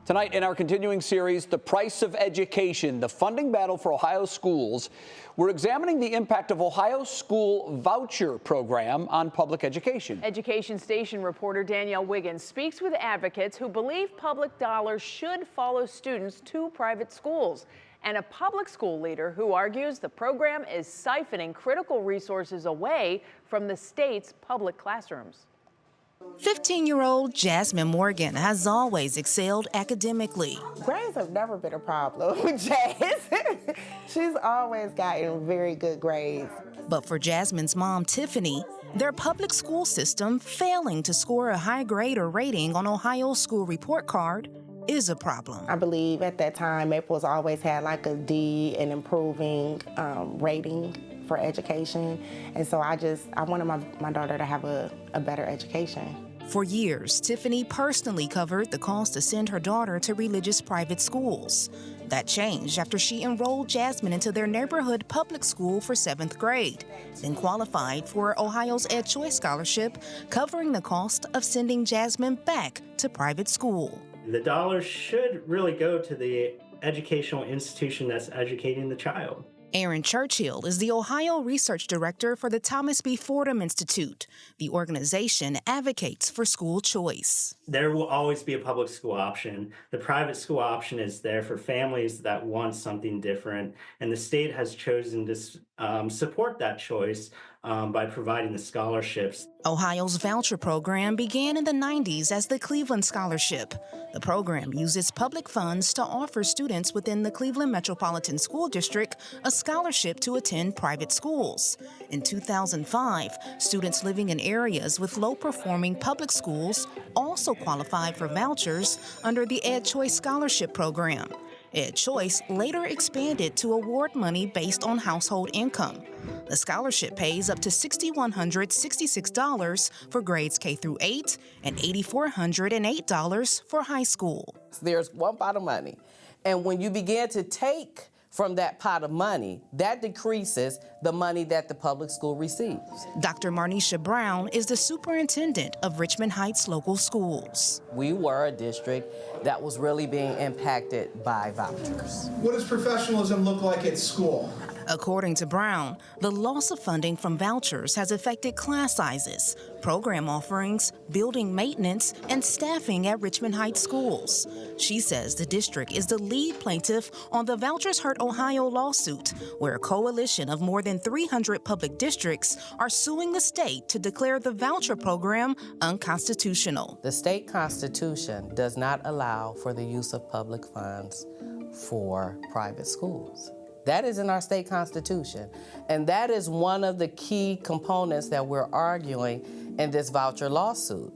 Tonight in our continuing series, The Price of Education, the funding battle for Ohio schools, we're examining the impact of Ohio's school voucher program on public education. Education Station reporter Danielle Wiggins speaks with advocates who believe public dollars should follow students to private schools, and a public school leader who argues the program is siphoning critical resources away from the state's public classrooms. 15-year-old Jasmine Morgan has always excelled academically. Grades have never been a problem with Jazz. She's always gotten very good grades. But for Jasmine's mom, Tiffany, their public school system failing to score a high grade or rating on Ohio's school report card is a problem. I believe at that time, Maples always had like a D and improving rating for education. And so I wanted my daughter to have a better education. For years, Tiffany personally covered the cost to send her daughter to religious private schools. That changed after she enrolled Jasmine into their neighborhood public school for 7th grade, then qualified for Ohio's Ed Choice Scholarship, covering the cost of sending Jasmine back to private school. The dollars should really go to the educational institution that's educating the child. Aaron Churchill is the Ohio Research Director for the Thomas B. Fordham Institute. The organization advocates for school choice. There will always be a public school option. The private school option is there for families that want something different, and the state has chosen to support that choice by providing the scholarships. Ohio's voucher program began in the 90s as the Cleveland Scholarship. The program uses public funds to offer students within the Cleveland Metropolitan School District a scholarship to attend private schools. In 2005, students living in areas with low-performing public schools also qualified for vouchers under the Ed Choice Scholarship Program. Ed Choice later expanded to award money based on household income. The scholarship pays up to $6,166 for grades K through 8 and $8,408 for high school. There's one pot of money, and when you begin to take from that pot of money, that decreases the money that the public school receives. Dr. Marnisha Brown is the superintendent of Richmond Heights Local Schools. We were a district that was really being impacted by vouchers. What does professionalism look like at school? According to Brown, the loss of funding from vouchers has affected class sizes, program offerings, building maintenance, and staffing at Richmond Heights schools. She says the district is the lead plaintiff on the Vouchers Hurt Ohio lawsuit, where a coalition of more than 300 public districts are suing the state to declare the voucher program unconstitutional. The state constitution does not allow for the use of public funds for private schools. That is in our state constitution, and that is one of the key components that we're arguing in this voucher lawsuit.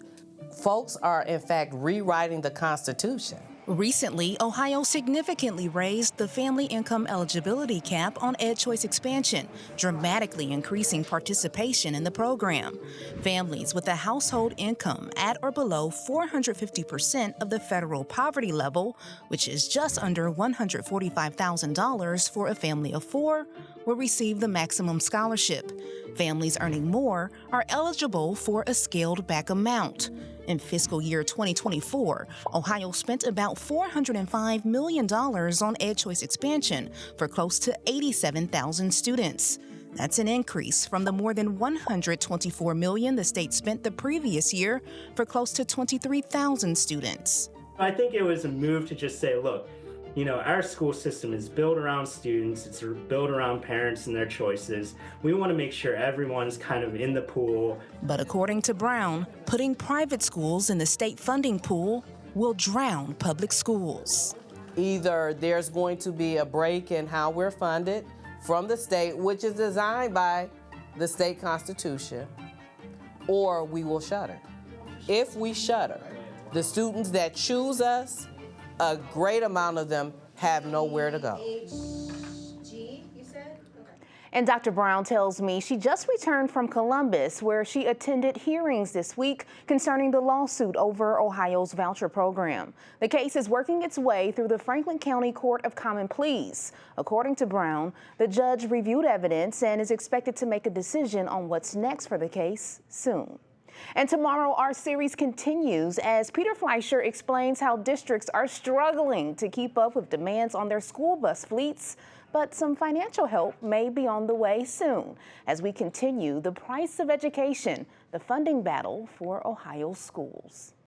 Folks are, in fact, rewriting the Constitution. Recently, Ohio significantly raised the family income eligibility cap on Ed Choice expansion, dramatically increasing participation in the program. Families with a household income at or below 450% of the federal poverty level, which is just under $145,000 for a family of 4, will receive the maximum scholarship. Families earning more are eligible for a scaled-back amount. In fiscal year 2024, Ohio spent about $405 million on Ed Choice expansion for close to 87,000 students. That's an increase from the more than $124 million the state spent the previous year for close to 23,000 students. I think it was a move to just say, look, you know, our school system is built around students, it's built around parents and their choices. We want to make sure everyone's kind of in the pool. But according to Brown, putting private schools in the state funding pool will drown public schools. Either there's going to be a break in how we're funded from the state, which is designed by the state constitution, or we will shutter. If we shutter, the students that choose us, a great amount of them have nowhere to go. And Dr. Brown tells me she just returned from Columbus, where she attended hearings this week concerning the lawsuit over Ohio's voucher program. The case is working its way through the Franklin County Court of Common Pleas. According to Brown, the judge reviewed evidence and is expected to make a decision on what's next for the case soon. And tomorrow, our series continues as Peter Fleischer explains how districts are struggling to keep up with demands on their school bus fleets. But some financial help may be on the way soon as we continue the price of education, the funding battle for Ohio schools.